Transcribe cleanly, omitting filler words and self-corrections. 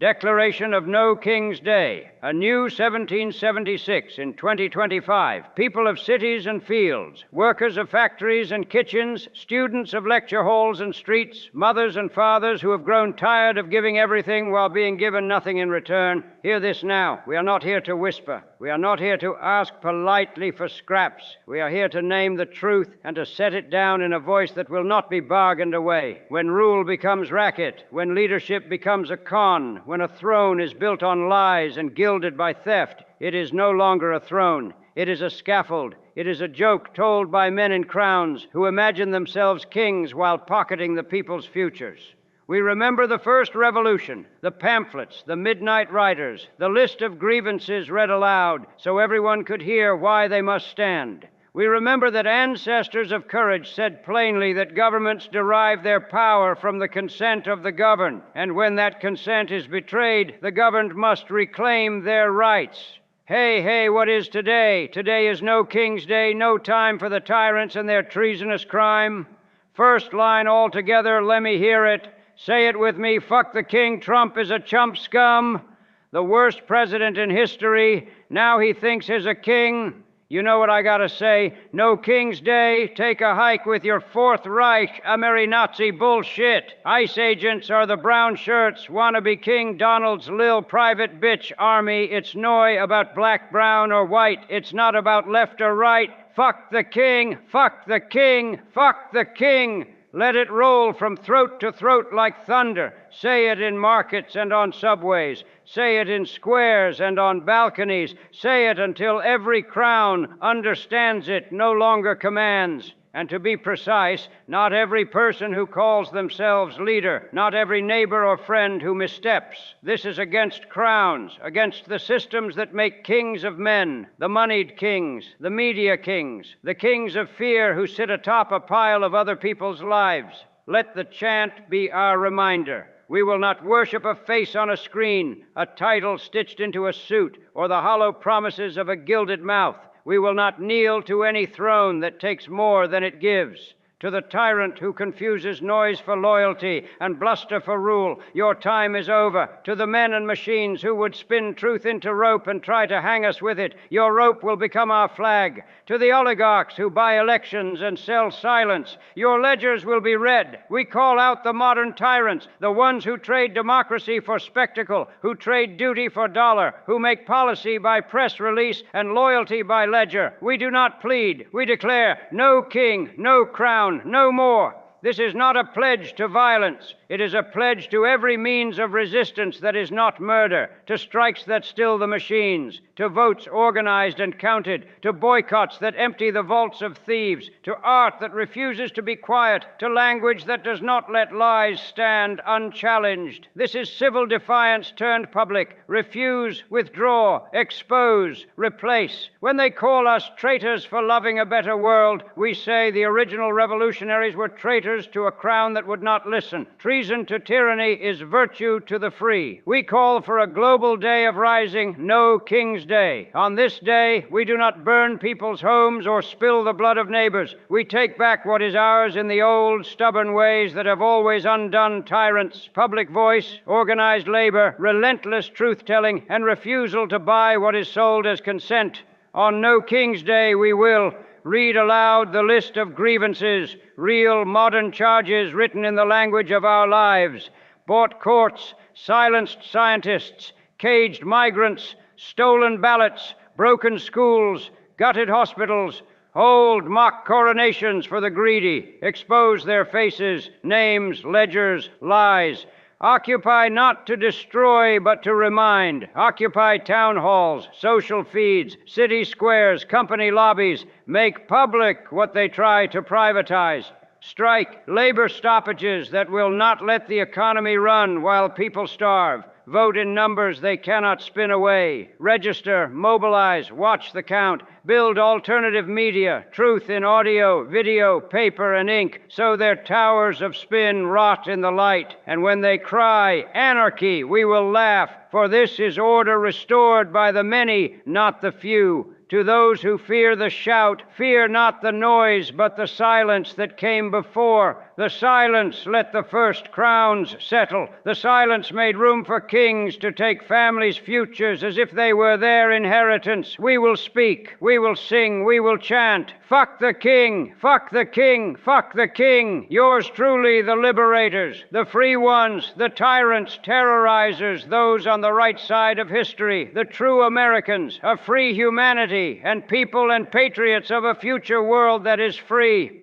Declaration of No King's Day, a new 1776 in 2025. People of cities and fields, workers of factories and kitchens, students of lecture halls and streets, mothers and fathers who have grown tired of giving everything while being given nothing in return, hear this now. We are not here to whisper. We are not here to ask politely for scraps. We are here to name the truth and to set it down in a voice that will not be bargained away. When rule becomes racket, when leadership becomes a con, when a throne is built on lies and gilded by theft, it is no longer a throne. It is a scaffold. It is a joke told by men in crowns who imagine themselves kings while pocketing the people's futures. We remember the first revolution, the pamphlets, the midnight riders, the list of grievances read aloud so everyone could hear why they must stand. We remember that ancestors of courage said plainly that governments derive their power from the consent of the governed, and when that consent is betrayed, the governed must reclaim their rights. Hey, hey, what is today? Today is no King's Day, no time for the tyrants and their treasonous crime. First line all together, let me hear it. Say it with me, fuck the king, Trump is a chump scum. The worst president in history, now he thinks he's a king. You know what I gotta say, no King's Day, take a hike with your Fourth Reich, Nazi bullshit. ICE agents are the brown shirts, wannabe King Donald's lil private bitch army. It's noi about black, brown, or white. It's not about left or right. Fuck the king, fuck the king, fuck the king. Let it roll from throat to throat like thunder. Say it in markets and on subways. Say it in squares and on balconies. Say it until every crown understands it, no longer commands. And to be precise, not every person who calls themselves leader, not every neighbor or friend who missteps. This is against crowns, against the systems that make kings of men, the moneyed kings, the media kings, the kings of fear who sit atop a pile of other people's lives. Let the chant be our reminder. We will not worship a face on a screen, a title stitched into a suit, or the hollow promises of a gilded mouth. We will not kneel to any throne that takes more than it gives. To the tyrant who confuses noise for loyalty and bluster for rule, your time is over. To the men and machines who would spin truth into rope and try to hang us with it, your rope will become our flag. To the oligarchs who buy elections and sell silence, your ledgers will be red. We call out the modern tyrants, the ones who trade democracy for spectacle, who trade duty for dollar, who make policy by press release and loyalty by ledger. We do not plead. We declare no king, no crown, no more. This is not a pledge to violence. It is a pledge to every means of resistance that is not murder, to strikes that still the machines, to votes organized and counted, to boycotts that empty the vaults of thieves, to art that refuses to be quiet, to language that does not let lies stand unchallenged. This is civil defiance turned public. Refuse, withdraw, expose, replace. When they call us traitors for loving a better world, we say the original revolutionaries were traitors to a crown that would not listen. Treason to tyranny is virtue to the free. We call for a global day of rising, no King's Day. On this day, we do not burn people's homes or spill the blood of neighbors. We take back what is ours in the old, stubborn ways that have always undone tyrants: public voice, organized labor, relentless truth-telling, and refusal to buy what is sold as consent. On no King's Day, we will read aloud the list of grievances, real modern charges written in the language of our lives: bought courts, silenced scientists, caged migrants, stolen ballots, broken schools, gutted hospitals, hold mock coronations for the greedy, expose their faces, names, ledgers, lies. Occupy not to destroy, but to remind. Occupy town halls, social feeds, city squares, company lobbies. Make public what they try to privatize. Strike labor stoppages that will not let the economy run while people starve. Vote in numbers they cannot spin away. Register, mobilize, watch the count. Build alternative media, truth in audio, video, paper, and ink, so their towers of spin rot in the light. And when they cry, anarchy, we will laugh, for this is order restored by the many, not the few. To those who fear the shout, fear not the noise, but the silence that came before. The silence let the first crowns settle. The silence made room for kings to take families' futures as if they were their inheritance. We will speak, we will sing, we will chant. Fuck the king, fuck the king, fuck the king. Yours truly, the liberators, the free ones, the tyrants, terrorizers, those on the right side of history, the true Americans, a free humanity, and people and patriots of a future world that is free.